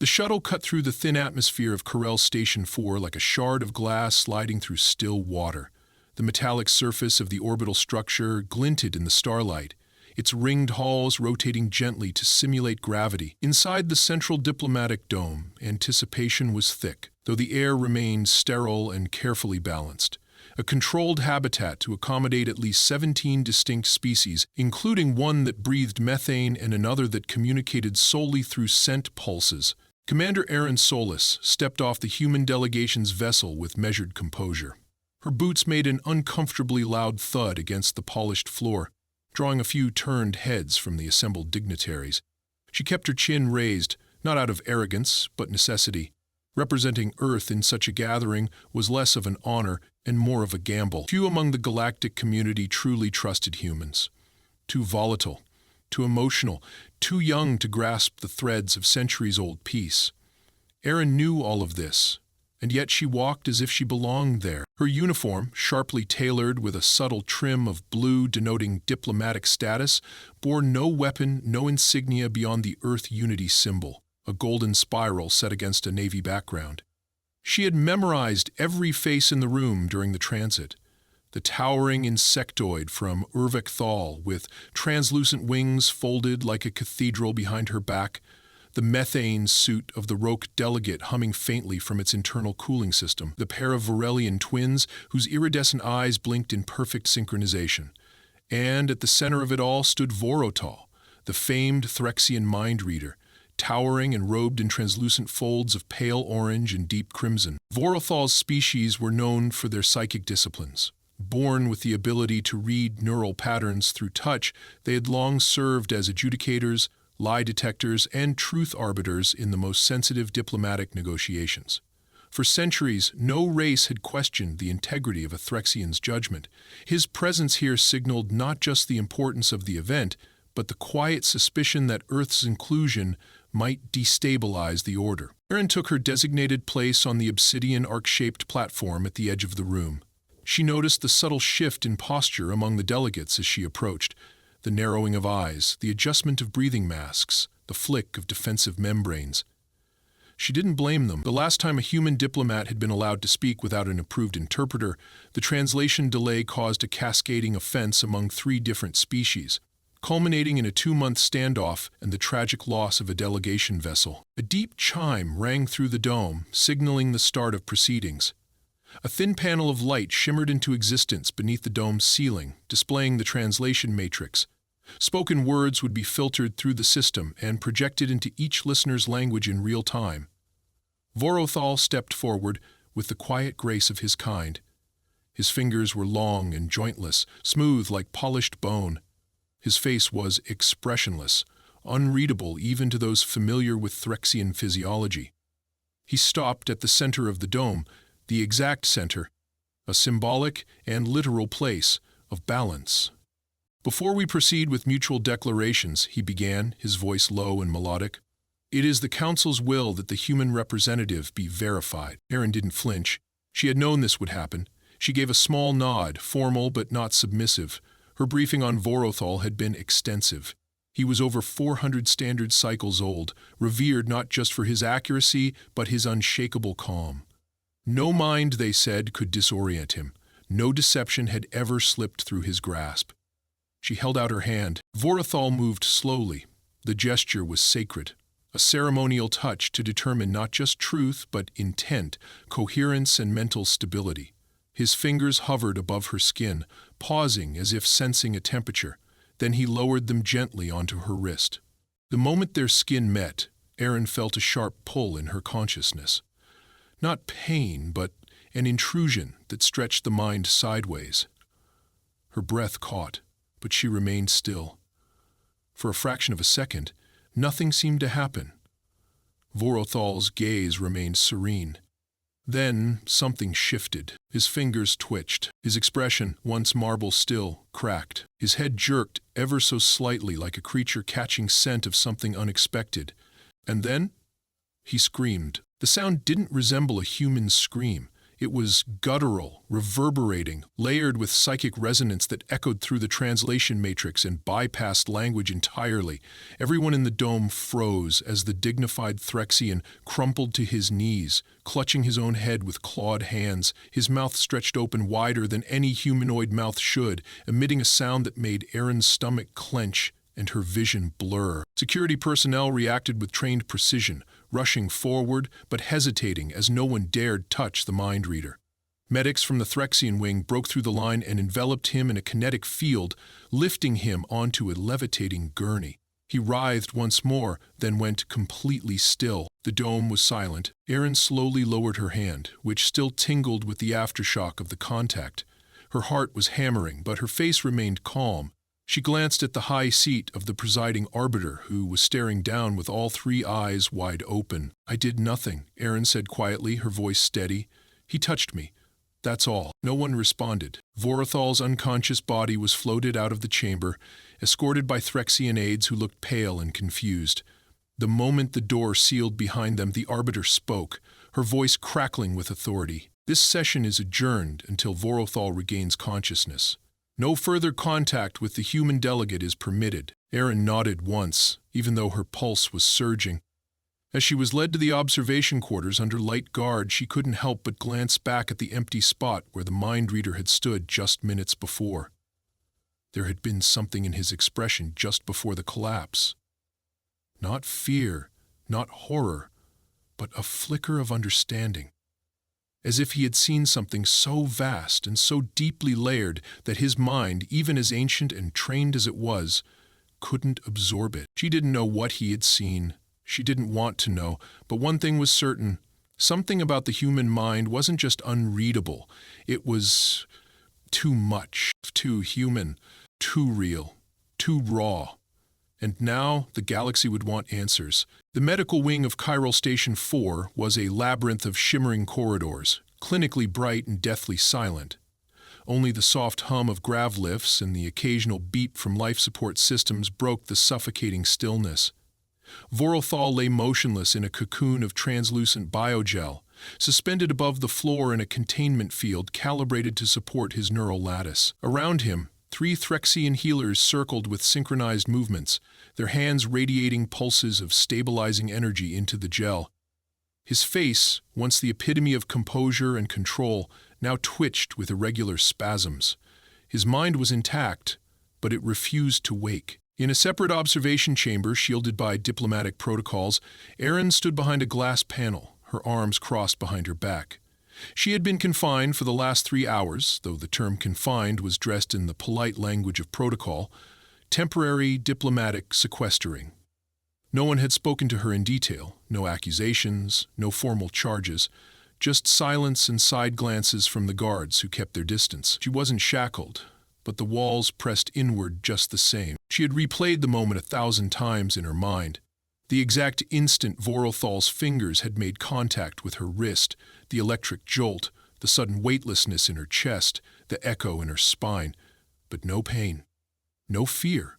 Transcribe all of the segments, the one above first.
The shuttle cut through the thin atmosphere of Corel Station 4 like a shard of glass sliding through still water. The metallic surface of the orbital structure glinted in the starlight, its ringed halls rotating gently to simulate gravity. Inside the central diplomatic dome, anticipation was thick, though the air remained sterile and carefully balanced. A controlled habitat to accommodate at least 17 distinct species, including one that breathed methane and another that communicated solely through scent pulses. Commander Aaron Solis stepped off the human delegation's vessel with measured composure. Her boots made an uncomfortably loud thud against the polished floor, drawing a few turned heads from the assembled dignitaries. She kept her chin raised, not out of arrogance, but necessity. Representing Earth in such a gathering was less of an honor and more of a gamble. Few among the galactic community truly trusted humans. Too volatile, too emotional, too young to grasp the threads of centuries-old peace. Erin knew all of this, and yet she walked as if she belonged there. Her uniform, sharply tailored with a subtle trim of blue denoting diplomatic status, bore no weapon, no insignia beyond the Earth Unity symbol, a golden spiral set against a navy background. She had memorized every face in the room during the transit. The towering insectoid from Urvik Thal, with translucent wings folded like a cathedral behind her back, the methane suit of the Roke delegate humming faintly from its internal cooling system, the pair of Varelian twins whose iridescent eyes blinked in perfect synchronization. And at the center of it all stood Vorotal, the famed Threxian mind reader, towering and robed in translucent folds of pale orange and deep crimson. Vorothal's species were known for their psychic disciplines. Born with the ability to read neural patterns through touch, they had long served as adjudicators, lie detectors, and truth arbiters in the most sensitive diplomatic negotiations. For centuries, no race had questioned the integrity of a Threxian's judgment. His presence here signaled not just the importance of the event, but the quiet suspicion that Earth's inclusion might destabilize the order. Erin took her designated place on the obsidian arc-shaped platform at the edge of the room. She noticed the subtle shift in posture among the delegates as she approached, the narrowing of eyes, the adjustment of breathing masks, the flick of defensive membranes. She didn't blame them. The last time a human diplomat had been allowed to speak without an approved interpreter, the translation delay caused a cascading offense among 3 different species, culminating in a 2-month standoff and the tragic loss of a delegation vessel. A deep chime rang through the dome, signaling the start of proceedings. A thin panel of light shimmered into existence beneath the dome's ceiling, displaying the translation matrix. Spoken words would be filtered through the system and projected into each listener's language in real time. Vorothal stepped forward with the quiet grace of his kind. His fingers were long and jointless, smooth like polished bone. His face was expressionless, unreadable even to those familiar with Threxian physiology. He stopped at the center of the dome, the exact center, a symbolic and literal place of balance. Before we proceed with mutual declarations, he began, his voice low and melodic, it is the Council's will that the human representative be verified. Erin didn't flinch. She had known this would happen. She gave a small nod, formal but not submissive. Her briefing on Vorothal had been extensive. He was over 400 standard cycles old, revered not just for his accuracy, but his unshakable calm. No mind, they said, could disorient him. No deception had ever slipped through his grasp. She held out her hand. Vorothal moved slowly. The gesture was sacred, a ceremonial touch to determine not just truth, but intent, coherence, and mental stability. His fingers hovered above her skin, pausing as if sensing a temperature. Then he lowered them gently onto her wrist. The moment their skin met, Erin felt a sharp pull in her consciousness. Not pain, but an intrusion that stretched the mind sideways. Her breath caught, but she remained still. For a fraction of a second, nothing seemed to happen. Vorothal's gaze remained serene. Then something shifted. His fingers twitched. His expression, once marble still, cracked. His head jerked ever so slightly like a creature catching scent of something unexpected. And then he screamed. The sound didn't resemble a human scream. It was guttural, reverberating, layered with psychic resonance that echoed through the translation matrix and bypassed language entirely. Everyone in the dome froze as the dignified Threxian crumpled to his knees, clutching his own head with clawed hands, his mouth stretched open wider than any humanoid mouth should, emitting a sound that made Erin's stomach clench and her vision blur. Security personnel reacted with trained precision, rushing forward but hesitating as no one dared touch the mind reader. Medics from the Threxian wing broke through the line and enveloped him in a kinetic field, lifting him onto a levitating gurney. He writhed once more, then went completely still. The dome was silent. Erin slowly lowered her hand, which still tingled with the aftershock of the contact. Her heart was hammering, but her face remained calm. She glanced at the high seat of the presiding arbiter, who was staring down with all three eyes wide open. "I did nothing," Erin said quietly, her voice steady. "He touched me. That's all." No one responded. Vorothal's unconscious body was floated out of the chamber, escorted by Threxian aides who looked pale and confused. The moment the door sealed behind them, the arbiter spoke, her voice crackling with authority. "This session is adjourned until Vorothal regains consciousness. No further contact with the human delegate is permitted." Erin nodded once, even though her pulse was surging. As she was led to the observation quarters under light guard, she couldn't help but glance back at the empty spot where the mind reader had stood just minutes before. There had been something in his expression just before the collapse. Not fear, not horror, but a flicker of understanding. As if he had seen something so vast and so deeply layered that his mind, even as ancient and trained as it was, couldn't absorb it. She didn't know what he had seen. She didn't want to know, but one thing was certain. Something about the human mind wasn't just unreadable. It was too much, too human, too real, too raw. And now the galaxy would want answers. The medical wing of Chiral Station 4 was a labyrinth of shimmering corridors, clinically bright and deathly silent. Only the soft hum of grav lifts and the occasional beep from life support systems broke the suffocating stillness. Vorothal lay motionless in a cocoon of translucent biogel, suspended above the floor in a containment field calibrated to support his neural lattice. Around him, 3 Threxian healers circled with synchronized movements, their hands radiating pulses of stabilizing energy into the gel. His face, once the epitome of composure and control, now twitched with irregular spasms. His mind was intact, but it refused to wake. In a separate observation chamber shielded by diplomatic protocols, Erin stood behind a glass panel, her arms crossed behind her back. She had been confined for the last 3 hours, though the term confined was dressed in the polite language of protocol, temporary diplomatic sequestering. No one had spoken to her in detail, no accusations, no formal charges, just silence and side glances from the guards who kept their distance. She wasn't shackled, but the walls pressed inward just the same. She had replayed the moment 1,000 times in her mind. The exact instant Vorothal's fingers had made contact with her wrist, the electric jolt, the sudden weightlessness in her chest, the echo in her spine. But no pain, no fear,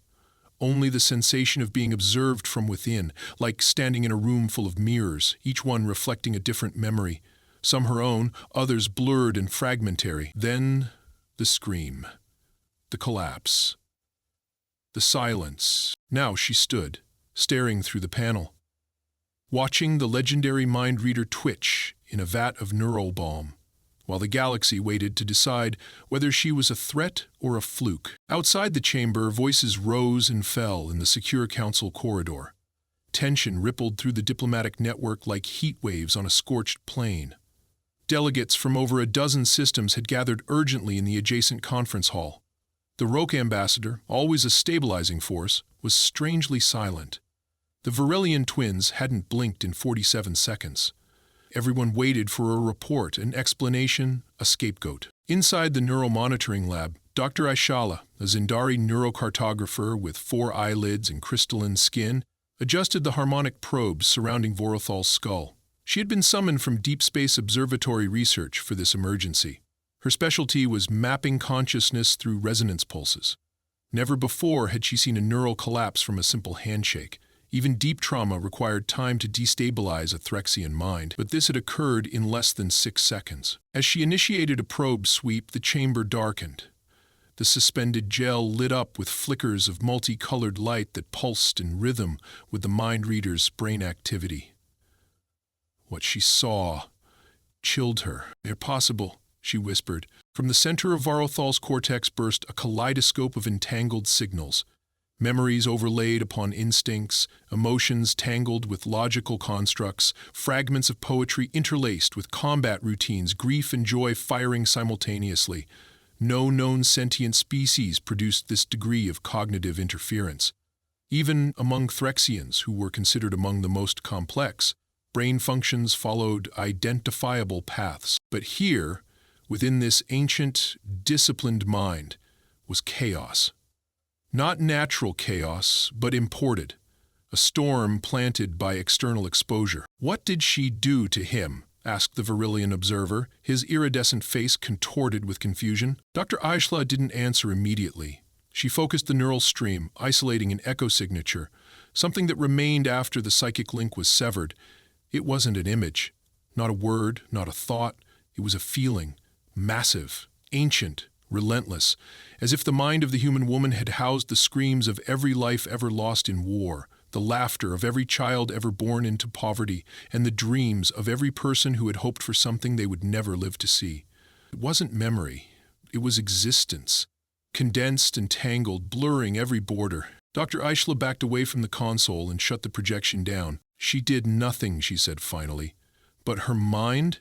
only the sensation of being observed from within, like standing in a room full of mirrors, each one reflecting a different memory, some her own, others blurred and fragmentary. Then the scream, the collapse, the silence. Now she stood, staring through the panel, watching the legendary mind reader twitch in a vat of neural balm, while the galaxy waited to decide whether she was a threat or a fluke. Outside the chamber, voices rose and fell in the Secure Council corridor. Tension rippled through the diplomatic network like heat waves on a scorched plain. Delegates from over a dozen systems had gathered urgently in the adjacent conference hall. The Roque ambassador, always a stabilizing force, was strangely silent. The Varelian twins hadn't blinked in 47 seconds. Everyone waited for a report, an explanation, a scapegoat. Inside the neuromonitoring lab, Dr. Aishala, a Zindari neurocartographer with 4 eyelids and crystalline skin, adjusted the harmonic probes surrounding Vorothal's skull. She had been summoned from Deep Space Observatory research for this emergency. Her specialty was mapping consciousness through resonance pulses. Never before had she seen a neural collapse from a simple handshake, Even deep trauma required time to destabilize a Threxian mind, but this had occurred in less than 6 seconds. As she initiated a probe sweep, the chamber darkened. The suspended gel lit up with flickers of multicolored light that pulsed in rhythm with the mind reader's brain activity. What she saw chilled her. "Impossible," she whispered. From the center of Varothal's cortex burst a kaleidoscope of entangled signals. Memories overlaid upon instincts, emotions tangled with logical constructs, fragments of poetry interlaced with combat routines, grief and joy firing simultaneously. No known sentient species produced this degree of cognitive interference. Even among Threxians, who were considered among the most complex, brain functions followed identifiable paths. But here, within this ancient, disciplined mind, was chaos. Not natural chaos, but imported, a storm planted by external exposure. "What did she do to him?" asked the Virillian observer, his iridescent face contorted with confusion. Dr. HFY didn't answer immediately. She focused the neural stream, isolating an echo signature, something that remained after the psychic link was severed. It wasn't an image, not a word, not a thought. It was a feeling, massive, ancient, relentless, as if the mind of the human woman had housed the screams of every life ever lost in war, the laughter of every child ever born into poverty, and the dreams of every person who had hoped for something they would never live to see. It wasn't memory, it was existence, condensed and tangled, blurring every border. Dr. HFY backed away from the console and shut the projection down. "She did nothing," she said finally. "But her mind?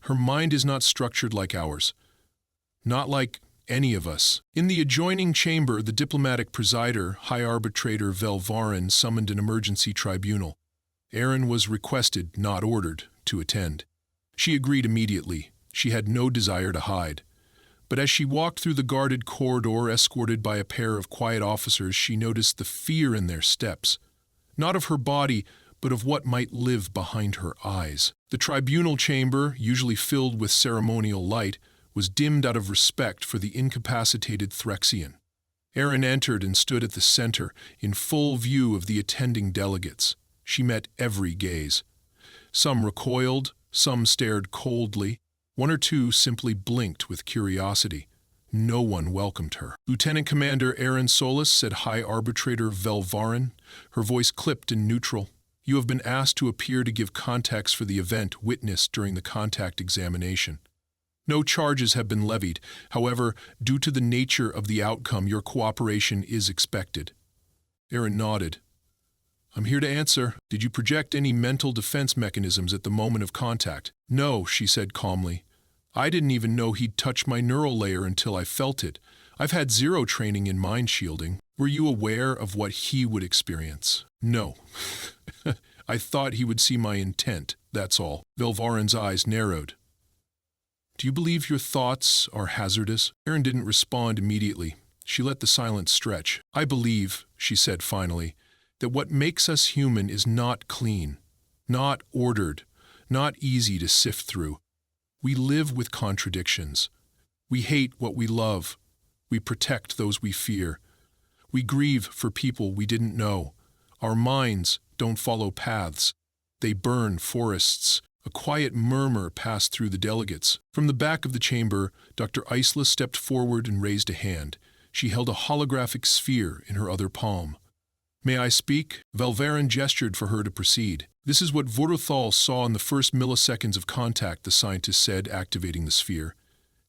Her mind is not structured like ours. Not like any of us." In the adjoining chamber, the diplomatic presider, High Arbitrator Velvarin, summoned an emergency tribunal. Erin was requested, not ordered, to attend. She agreed immediately. She had no desire to hide. But as she walked through the guarded corridor, escorted by a pair of quiet officers, she noticed the fear in their steps. Not of her body, but of what might live behind her eyes. The tribunal chamber, usually filled with ceremonial light, was dimmed out of respect for the incapacitated Threxian. Erin entered and stood at the center, in full view of the attending delegates. She met every gaze. Some recoiled, some stared coldly. One or two simply blinked with curiosity. No one welcomed her. Lieutenant Commander Erin Solis said High Arbitrator Velvarin, her voice clipped and neutral. "You have been asked to appear to give context for the event witnessed during the contact examination. No charges have been levied. However, due to the nature of the outcome, your cooperation is expected." Erin nodded. "I'm here to answer. Did you project any mental defense mechanisms at the moment of contact?" "No," she said calmly. "I didn't even know he'd touch my neural layer until I felt it. I've had zero training in mind shielding. Were you aware of what he would experience?" "No." "I thought he would see my intent, that's all." Velvarin's eyes narrowed. "Do you believe your thoughts are hazardous?" Erin didn't respond immediately. She let the silence stretch. "I believe," she said finally, "that what makes us human is not clean, not ordered, not easy to sift through. We live with contradictions. We hate what we love. We protect those we fear. We grieve for people we didn't know. Our minds don't follow paths. They burn forests." A quiet murmur passed through the delegates. From the back of the chamber, Dr. HFY stepped forward and raised a hand. She held a holographic sphere in her other palm. "May I speak?" Velvarin gestured for her to proceed. "This is what Varothal saw in the first milliseconds of contact," the scientist said, activating the sphere.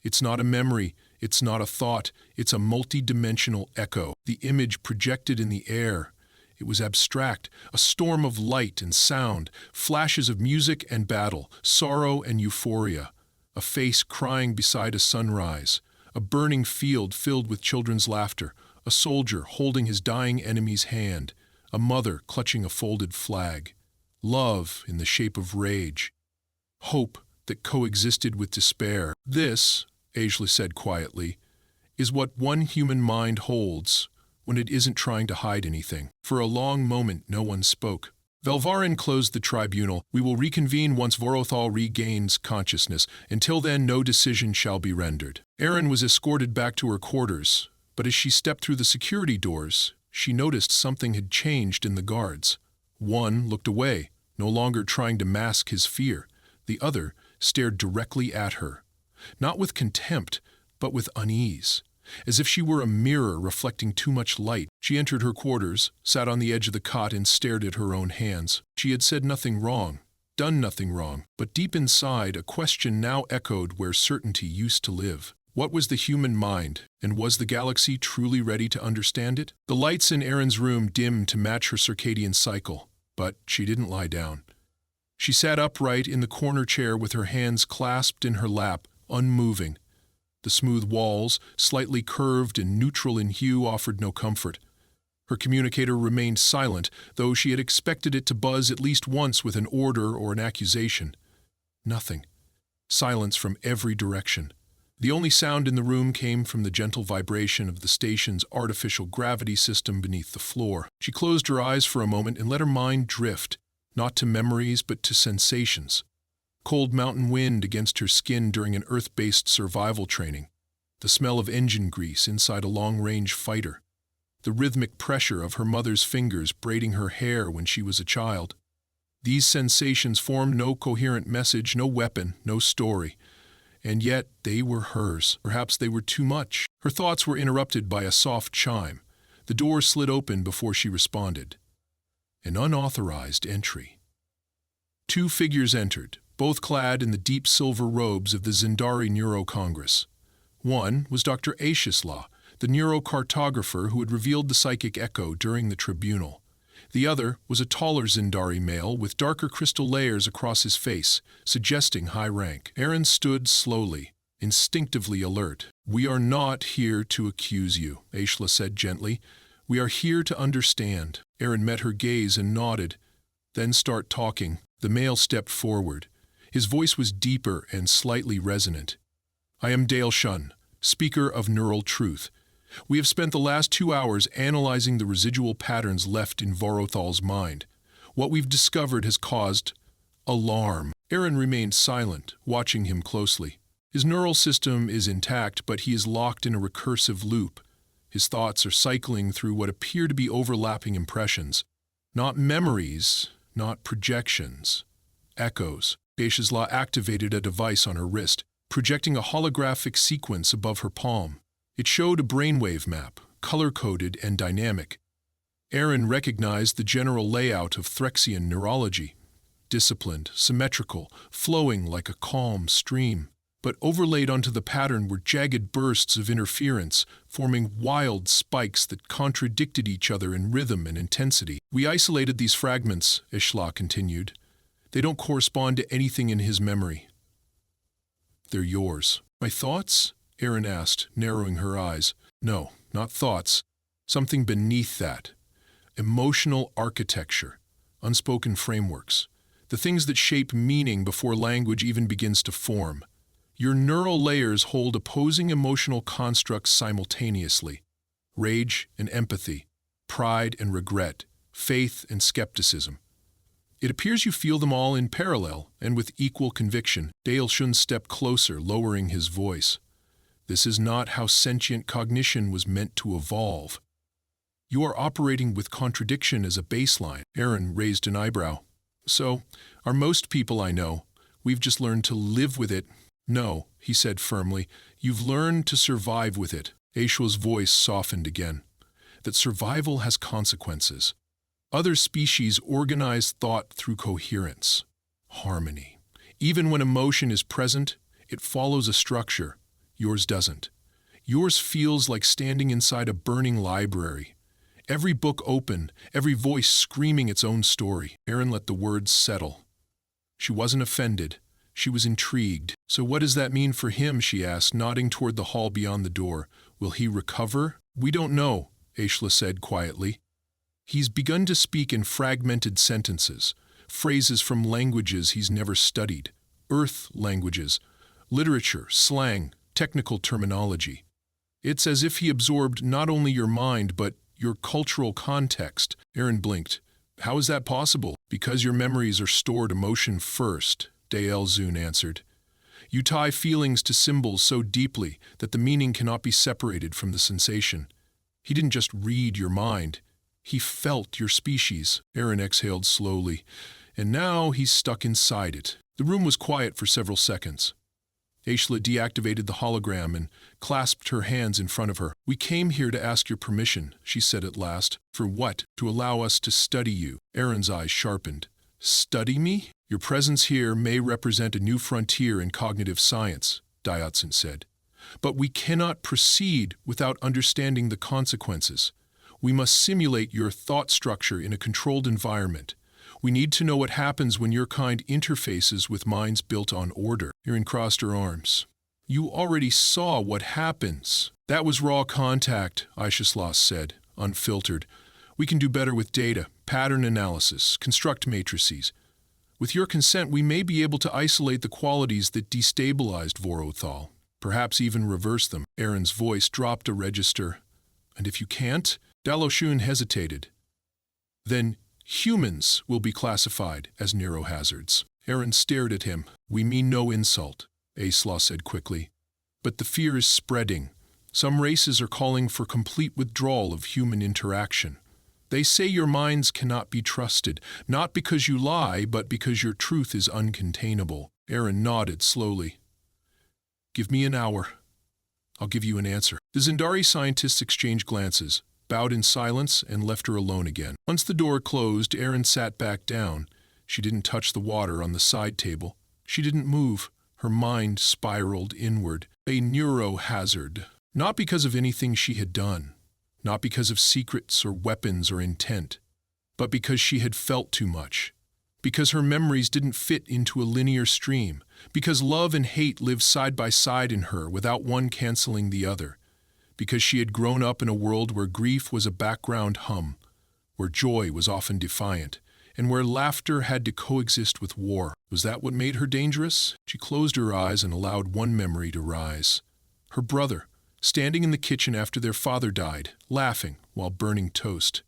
"It's not a memory, it's not a thought, it's a multi-dimensional echo. The image projected in the air. It was abstract, a storm of light and sound, flashes of music and battle, sorrow and euphoria, a face crying beside a sunrise, a burning field filled with children's laughter, a soldier holding his dying enemy's hand, a mother clutching a folded flag, love in the shape of rage, hope that coexisted with despair. This," HFY said quietly, "is what one human mind holds when it isn't trying to hide anything." For a long moment, no one spoke. Velvarin closed the tribunal. "We will reconvene once Varothal regains consciousness. Until then, no decision shall be rendered." Erin was escorted back to her quarters, but as she stepped through the security doors, She noticed something had changed in the guards. One looked away, no longer trying to mask his fear. The other stared directly at her, not with contempt, but with unease, as if she were a mirror reflecting too much light. She entered her quarters, sat on the edge of the cot and stared at her own hands. She had said nothing wrong, done nothing wrong, but deep inside, a question now echoed where certainty used to live. What was the human mind, and was the galaxy truly ready to understand it? The lights in Erin's room dimmed to match her circadian cycle, but she didn't lie down. She sat upright in the corner chair with her hands clasped in her lap, unmoving. The smooth walls, slightly curved and neutral in hue, offered no comfort. Her communicator remained silent, though she had expected it to buzz at least once with an order or an accusation. Nothing. Silence from every direction. The only sound in the room came from the gentle vibration of the station's artificial gravity system beneath the floor. She closed her eyes for a moment and let her mind drift, not to memories but to sensations. Cold mountain wind against her skin during an Earth-based survival training, the smell of engine grease inside a long-range fighter, the rhythmic pressure of her mother's fingers braiding her hair when she was a child. These sensations formed no coherent message, no weapon, no story, and yet they were hers. Perhaps they were too much. Her thoughts were interrupted by a soft chime. The door slid open before she responded. An unauthorized entry. Two figures entered, both clad in the deep silver robes of the Zindari Neuro Congress. One was Dr. HFY, the neurocartographer who had revealed the psychic echo during the tribunal. The other was a taller Zindari male with darker crystal layers across his face, suggesting high rank. Erin stood slowly, instinctively alert. "We are not here to accuse you," HFY said gently. "We are here to understand." Erin met her gaze and nodded. "Then start talking." The male stepped forward. His voice was deeper and slightly resonant. "I am Dale Shun, speaker of Neural Truth. We have spent the last 2 hours analyzing the residual patterns left in Vorothal's mind. What we've discovered has caused alarm." Erin remained silent, watching him closely. His neural system is intact, but he is locked in a recursive loop. His thoughts are cycling through what appear to be overlapping impressions. Not memories, not projections. Echoes. HFY activated a device on her wrist, projecting a holographic sequence above her palm. It showed a brainwave map, color-coded and dynamic. Erin recognized the general layout of Threxian neurology. Disciplined, symmetrical, flowing like a calm stream. But overlaid onto the pattern were jagged bursts of interference, forming wild spikes that contradicted each other in rhythm and intensity. "We isolated these fragments," HFY continued. "They don't correspond to anything in his memory." "They're yours." "My thoughts?" Erin asked, narrowing her eyes. "No, not thoughts. Something beneath that. Emotional architecture, unspoken frameworks, the things that shape meaning before language even begins to form. Your neural layers hold opposing emotional constructs simultaneously. Rage and empathy, pride and regret, faith and skepticism. It appears you feel them all in parallel and with equal conviction." Dale Shun stepped closer, lowering his voice. "This is not how sentient cognition was meant to evolve. You are operating with contradiction as a baseline." Erin raised an eyebrow. "So are most people I know. We've just learned to live with it." "No," he said firmly, "you've learned to survive with it." HFY's voice softened again. "That survival has consequences. Other species organize thought through coherence, harmony. Even when emotion is present, it follows a structure. Yours doesn't. Yours feels like standing inside a burning library. Every book open, every voice screaming its own story." Erin let the words settle. She wasn't offended. She was intrigued. "So what does that mean for him?" she asked, nodding toward the hall beyond the door. "Will he recover?" "We don't know," HFY said quietly. "He's begun to speak in fragmented sentences, phrases from languages he's never studied, Earth languages, literature, slang, technical terminology. It's as if he absorbed not only your mind, but your cultural context." Erin blinked. "How is that possible?" "Because your memories are stored emotion first," Dale Shun answered. "You tie feelings to symbols so deeply that the meaning cannot be separated from the sensation. He didn't just read your mind. He felt your species. Erin exhaled slowly. And now he's stuck inside it. The room was quiet for several seconds. Aishla deactivated the hologram and clasped her hands in front of her. "We came here to ask your permission," she said at last. "For what? To allow us to study you." Erin's eyes sharpened. "Study me? Your presence here may represent a new frontier in cognitive science," Dyatson said. "But we cannot proceed without understanding the consequences. We must simulate your thought structure in a controlled environment. We need to know what happens when your kind interfaces with minds built on order." Erin crossed her arms. "You already saw what happens." "That was raw contact," Aishaslas said, unfiltered. "We can do better with data, pattern analysis, construct matrices. With your consent, we may be able to isolate the qualities that destabilized Vorothal, perhaps even reverse them." Erin's voice dropped a register. "And if you can't?" Daloshun hesitated. "Then humans will be classified as neurohazards." Erin stared at him. "We mean no insult," Aisla said quickly. "But the fear is spreading. Some races are calling for complete withdrawal of human interaction. They say your minds cannot be trusted, not because you lie, but because your truth is uncontainable." Erin nodded slowly. "Give me an hour. I'll give you an answer." The Zindari scientists exchanged glances, bowed in silence, and left her alone again. Once the door closed, Erin sat back down. She didn't touch the water on the side table. She didn't move. Her mind spiraled inward. A neurohazard. Not because of anything she had done. Not because of secrets or weapons or intent. But because she had felt too much. Because her memories didn't fit into a linear stream. Because love and hate lived side by side in her without one canceling the other. Because she had grown up in a world where grief was a background hum, where joy was often defiant, and where laughter had to coexist with war. Was that what made her dangerous? She closed her eyes and allowed one memory to rise. Her brother, standing in the kitchen after their father died, laughing while burning toast.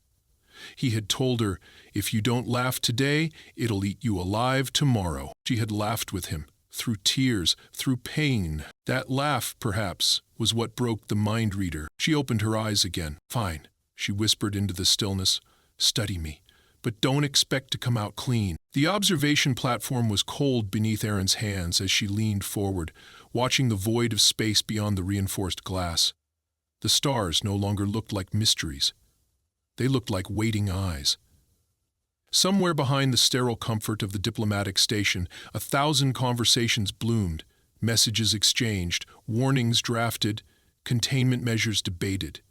He had told her, "If you don't laugh today, it'll eat you alive tomorrow." She had laughed with him, through tears, through pain. That laugh, perhaps, was what broke the mind reader. She opened her eyes again. "Fine," she whispered into the stillness. "Study me, but don't expect to come out clean." The observation platform was cold beneath Erin's hands as she leaned forward, watching the void of space beyond the reinforced glass. The stars no longer looked like mysteries. They looked like waiting eyes. Somewhere behind the sterile comfort of the diplomatic station, 1,000 conversations bloomed, messages exchanged, warnings drafted, containment measures debated.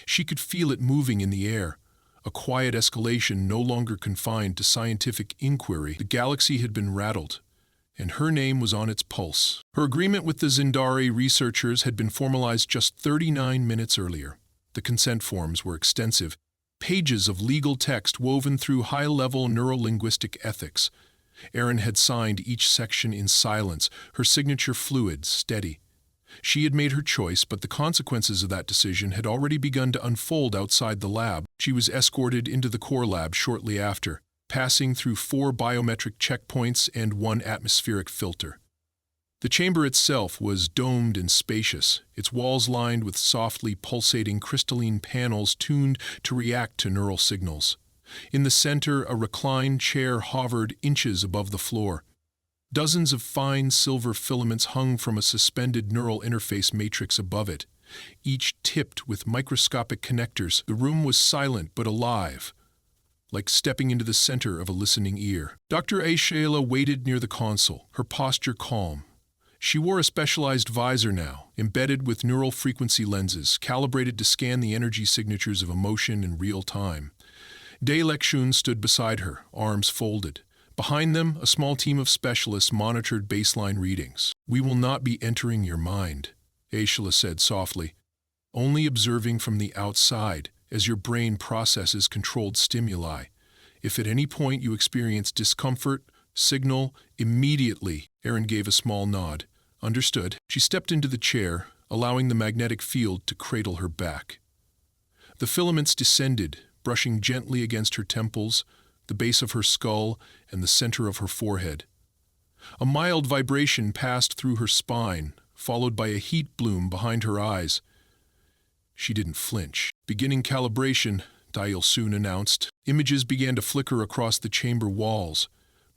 She could feel it moving in the air, a quiet escalation no longer confined to scientific inquiry. The galaxy had been rattled, and her name was on its pulse. Her agreement with the Zindari researchers had been formalized just 39 minutes earlier. The consent forms were extensive, pages of legal text woven through high-level neurolinguistic ethics. Erin had signed each section in silence, her signature fluid, steady. She had made her choice, but the consequences of that decision had already begun to unfold outside the lab. She was escorted into the core lab shortly after, passing through 4 biometric checkpoints and 1 atmospheric filter. The chamber itself was domed and spacious, its walls lined with softly pulsating crystalline panels tuned to react to neural signals. In the center, a reclined chair hovered inches above the floor. Dozens of fine silver filaments hung from a suspended neural interface matrix above it, each tipped with microscopic connectors. The room was silent but alive, like stepping into the center of a listening ear. Dr. Aishela waited near the console, her posture calm. She wore a specialized visor now, embedded with neural frequency lenses, calibrated to scan the energy signatures of emotion in real time. De Lekshun stood beside her, arms folded. Behind them, a small team of specialists monitored baseline readings. "We will not be entering your mind," Aishela said softly, "only observing from the outside as your brain processes controlled stimuli. If at any point you experience discomfort, signal immediately." Erin gave a small nod. "Understood." She stepped into the chair, allowing the magnetic field to cradle her back. The filaments descended, brushing gently against her temples, the base of her skull, and the center of her forehead. A mild vibration passed through her spine, followed by a heat bloom behind her eyes. She didn't flinch. "Beginning calibration," Dial soon announced. Images began to flicker across the chamber walls.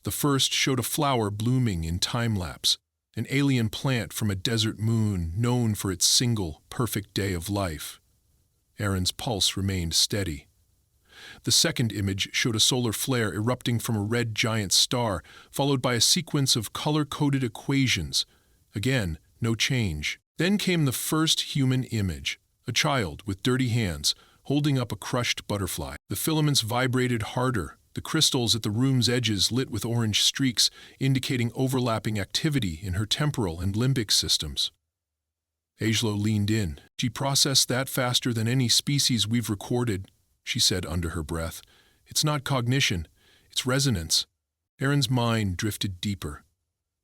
The first showed a flower blooming in time-lapse, an alien plant from a desert moon known for its single, perfect day of life. Aaron's pulse remained steady. The second image showed a solar flare erupting from a red giant star, followed by a sequence of color-coded equations. Again, no change. Then came the first human image, a child with dirty hands, holding up a crushed butterfly. The filaments vibrated harder, the crystals at the room's edges lit with orange streaks, indicating overlapping activity in her temporal and limbic systems. Ajlo leaned in. "She processed that faster than any species we've recorded," she said under her breath. "It's not cognition, it's resonance." Aaron's mind drifted deeper.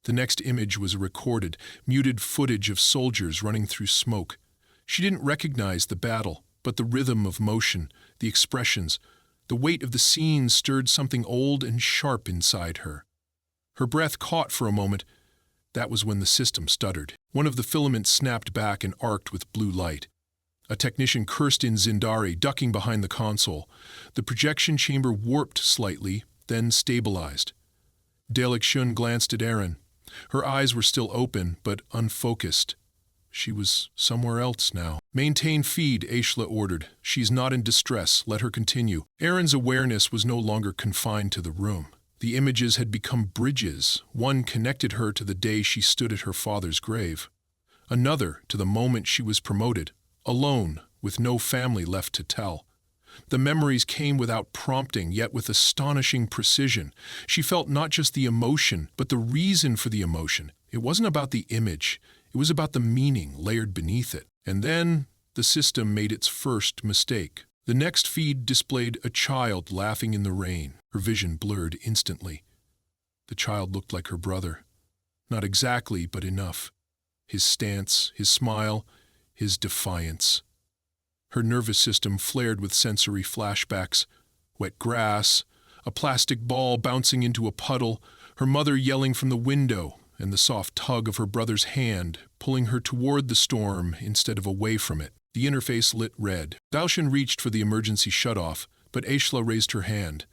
The next image was a recorded, muted footage of soldiers running through smoke. She didn't recognize the battle, but the rhythm of motion, the expressions, the weight of the scene stirred something old and sharp inside her. Her breath caught for a moment. That was when the system stuttered. One of the filaments snapped back and arced with blue light. A technician cursed in Zindari, ducking behind the console. The projection chamber warped slightly, then stabilized. Dalek Shun glanced at Aaron. Her eyes were still open, but unfocused. She was somewhere else now. "Maintain feed," Aishla ordered. "She's not in distress. Let her continue." Aaron's awareness was no longer confined to the room. The images had become bridges. One connected her to the day she stood at her father's grave. Another to the moment she was promoted, alone, with no family left to tell. The memories came without prompting, yet with astonishing precision. She felt not just the emotion, but the reason for the emotion. It wasn't about the image. It was about the meaning layered beneath it. And then the system made its first mistake. The next feed displayed a child laughing in the rain. Her vision blurred instantly. The child looked like her brother. Not exactly, but enough. His stance, his smile, his defiance. Her nervous system flared with sensory flashbacks. Wet grass, a plastic ball bouncing into a puddle, her mother yelling from the window, and the soft tug of her brother's hand, pulling her toward the storm instead of away from it. The interface lit red. Dalshin reached for the emergency shutoff, but Aishla raised her hand.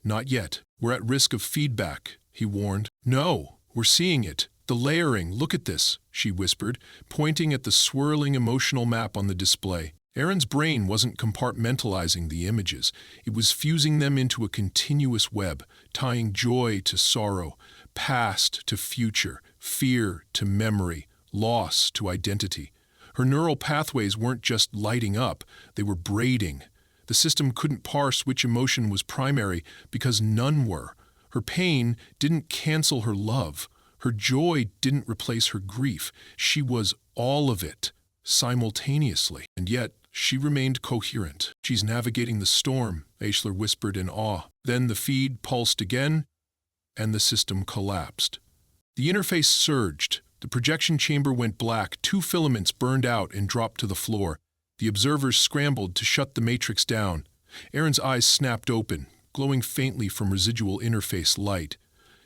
"Not yet. We're at risk of feedback," he warned. "No, we're seeing it. The layering, look at this," she whispered, pointing at the swirling emotional map on the display. Aaron's brain wasn't compartmentalizing the images. It was fusing them into a continuous web, tying joy to sorrow, past to future, fear to memory, loss to identity. Her neural pathways weren't just lighting up, they were braiding. The system couldn't parse which emotion was primary because none were. Her pain didn't cancel her love. Her joy didn't replace her grief. She was all of it, simultaneously. And yet, she remained coherent. "She's navigating the storm," Aishler whispered in awe. Then the feed pulsed again, and the system collapsed. The interface surged. The projection chamber went black. 2 filaments burned out and dropped to the floor. The observers scrambled to shut the matrix down. Aaron's eyes snapped open, glowing faintly from residual interface light.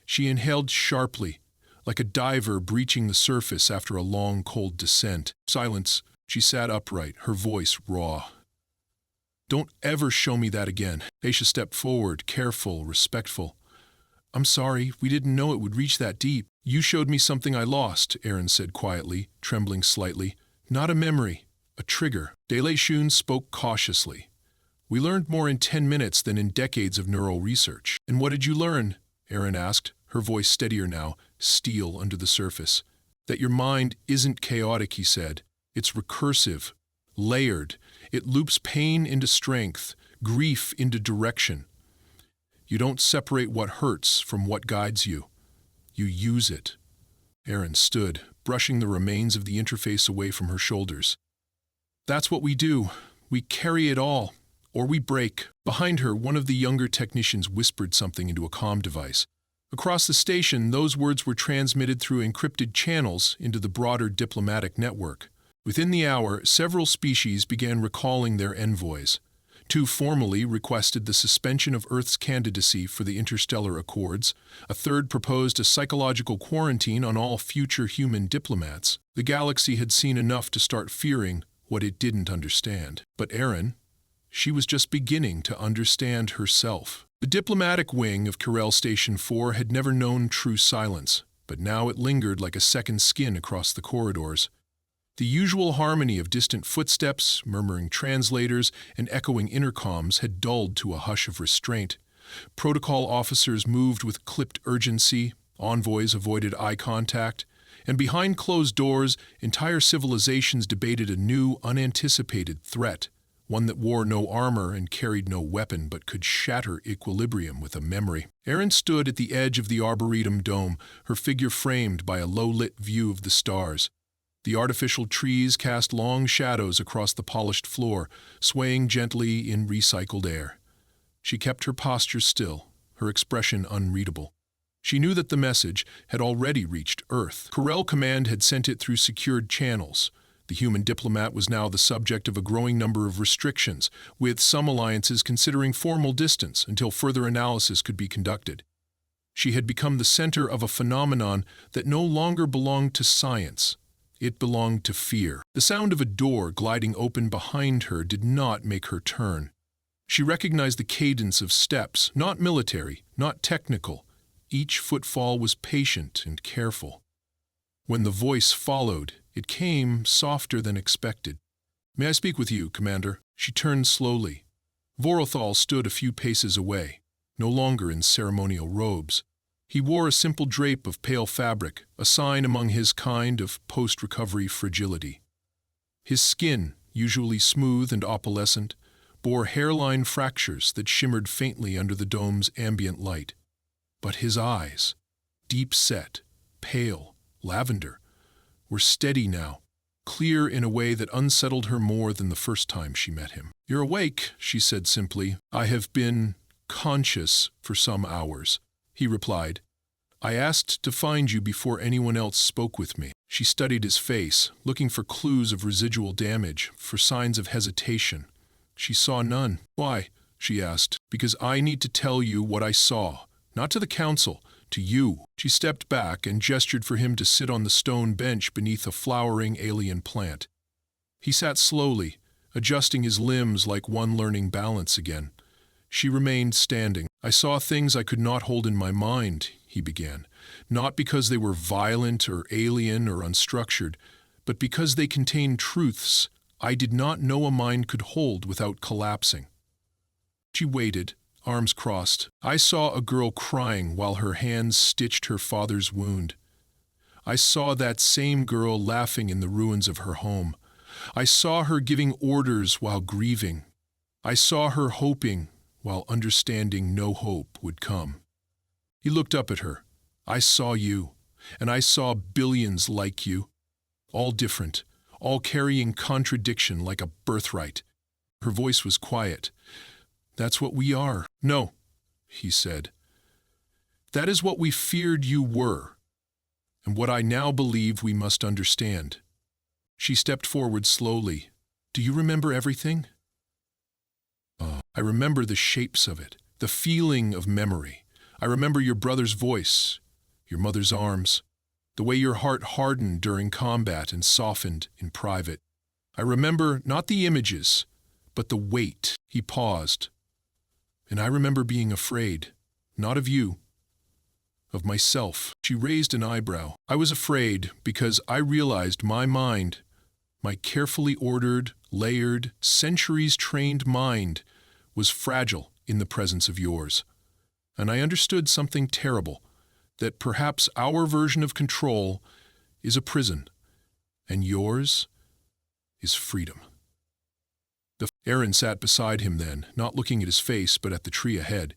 She inhaled sharply, like a diver breaching the surface after a long, cold descent. Silence. She sat upright, her voice raw. "Don't ever show me that again." Aisha stepped forward, careful, respectful. "I'm sorry, we didn't know it would reach that deep." "You showed me something I lost," Aaron said quietly, trembling slightly. "Not a memory, a trigger." Dele Shun spoke cautiously. "We learned more in 10 minutes than in decades of neural research." "And what did you learn?" Aaron asked, her voice steadier now, steel under the surface. "That your mind isn't chaotic," he said. "It's recursive, layered. It loops pain into strength, grief into direction. You don't separate what hurts from what guides you. You use it." Aaron stood, brushing the remains of the interface away from her shoulders. "That's what we do. We carry it all, or we break." Behind her, one of the younger technicians whispered something into a comm device. Across the station, those words were transmitted through encrypted channels into the broader diplomatic network. Within the hour, several species began recalling their envoys. 2 formally requested the suspension of Earth's candidacy for the interstellar accords. A third proposed a psychological quarantine on all future human diplomats. The galaxy had seen enough to start fearing what it didn't understand. But Erin, she was just beginning to understand herself. The diplomatic wing of Kirel Station 4 had never known true silence, but now it lingered like a second skin across the corridors. The usual harmony of distant footsteps, murmuring translators, and echoing intercoms had dulled to a hush of restraint. Protocol officers moved with clipped urgency, envoys avoided eye contact, and behind closed doors, entire civilizations debated a new, unanticipated threat, one that wore no armor and carried no weapon but could shatter equilibrium with a memory. Erin stood at the edge of the Arboretum dome, her figure framed by a low-lit view of the stars. The artificial trees cast long shadows across the polished floor, swaying gently in recycled air. She kept her posture still, her expression unreadable. She knew that the message had already reached Earth. Kirel Command had sent it through secured channels. The human diplomat was now the subject of a growing number of restrictions, with some alliances considering formal distance until further analysis could be conducted. She had become the center of a phenomenon that no longer belonged to science. It belonged to fear. The sound of a door gliding open behind her did not make her turn. She recognized the cadence of steps, not military, not technical. Each footfall was patient and careful. When the voice followed, it came softer than expected. "May I speak with you, Commander?" She turned slowly. Vorothal stood a few paces away, no longer in ceremonial robes. He wore a simple drape of pale fabric, a sign among his kind of post-recovery fragility. His skin, usually smooth and opalescent, bore hairline fractures that shimmered faintly under the dome's ambient light. But his eyes, deep-set, pale, lavender, were steady now, clear in a way that unsettled her more than the first time she met him. "You're awake," she said simply. "I have been conscious for some hours," he replied. "I asked to find you before anyone else spoke with me." She studied his face, looking for clues of residual damage, for signs of hesitation. She saw none. "Why?" she asked. "Because I need to tell you what I saw. Not to the council, to you." She stepped back and gestured for him to sit on the stone bench beneath a flowering alien plant. He sat slowly, adjusting his limbs like one learning balance again. She remained standing. "I saw things I could not hold in my mind," he began, "not because they were violent or alien or unstructured, but because they contained truths I did not know a mind could hold without collapsing." She waited, arms crossed. "I saw a girl crying while her hands stitched her father's wound. I saw that same girl laughing in the ruins of her home. I saw her giving orders while grieving. I saw her hoping while understanding no hope would come." He looked up at her. "I saw you, and I saw billions like you, all different, all carrying contradiction like a birthright." Her voice was quiet. "That's what we are." "No," he said. "That is what we feared you were, and what I now believe we must understand." She stepped forward slowly. "Do you remember everything?" "I remember the shapes of it, the feeling of memory. I remember your brother's voice, your mother's arms, the way your heart hardened during combat and softened in private. I remember not the images, but the weight." He paused. "And I remember being afraid, not of you, of myself." She raised an eyebrow. "I was afraid because I realized my mind, my carefully ordered, layered, centuries-trained mind, was fragile in the presence of yours. And I understood something terrible, that perhaps our version of control is a prison, and yours is freedom." Erin sat beside him then, not looking at his face but at the tree ahead.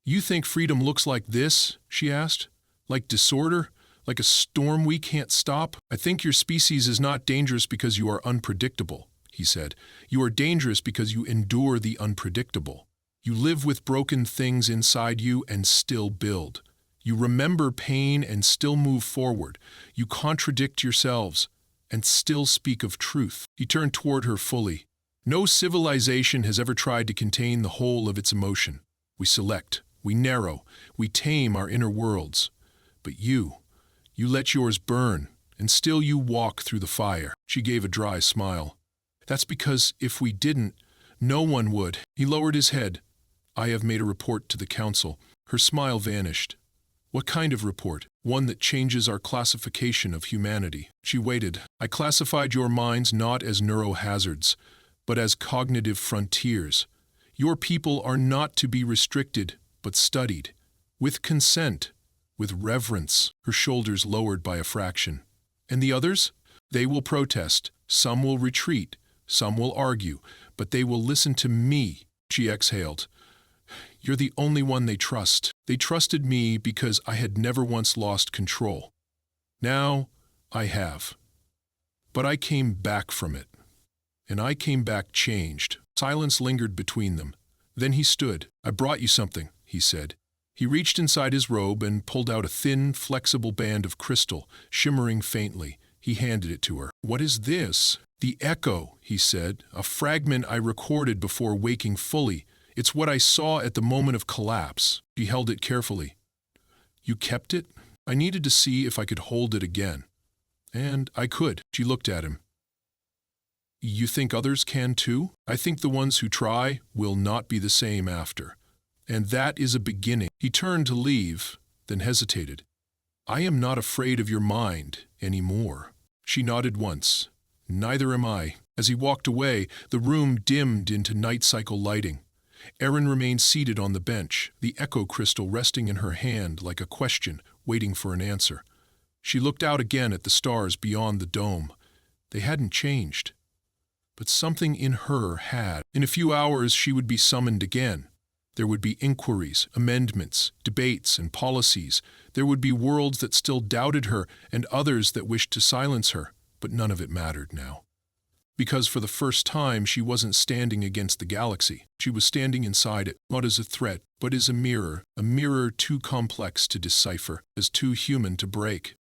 "You think freedom looks like this?" she asked. "Like disorder? Like a storm we can't stop?" "I think your species is not dangerous because you are unpredictable," he said. "You are dangerous because you endure the unpredictable. You live with broken things inside you and still build. You remember pain and still move forward. You contradict yourselves and still speak of truth." He turned toward her fully. "No civilization has ever tried to contain the whole of its emotion. We select, we narrow, we tame our inner worlds. But you let yours burn, and still you walk through the fire." She gave a dry smile. That's because if we didn't, no one would. He lowered his head. I have made a report to the council. Her smile vanished. What kind of report? One that changes our classification of humanity. She waited. I classified your minds not as neurohazards, but as cognitive frontiers. Your people are not to be restricted, but studied. With consent, with reverence. Her shoulders lowered by a fraction. And the others? They will protest. Some will retreat. Some will argue. But they will listen to me. She exhaled. You're the only one they trust. They trusted me because I had never once lost control. Now, I have. But I came back from it. And I came back changed. Silence lingered between them. Then he stood. I brought you something, he said. He reached inside his robe and pulled out a thin, flexible band of crystal, shimmering faintly. He handed it to her. What is this? The echo, he said. A fragment I recorded before waking fully. It's what I saw at the moment of collapse. She held it carefully. You kept it? I needed to see if I could hold it again. And I could. She looked at him. You think others can too? I think the ones who try will not be the same after. And that is a beginning. He turned to leave, then hesitated. I am not afraid of your mind anymore. She nodded once. Neither am I. As he walked away, the room dimmed into night cycle lighting. Erin remained seated on the bench, the echo crystal resting in her hand like a question, waiting for an answer. She looked out again at the stars beyond the dome. They hadn't changed. But something in her had. In a few hours she would be summoned again. There would be inquiries, amendments, debates, and policies. There would be worlds that still doubted her and others that wished to silence her, but none of it mattered now. Because for the first time she wasn't standing against the galaxy. She was standing inside it, not as a threat, but as a mirror too complex to decipher, as too human to break.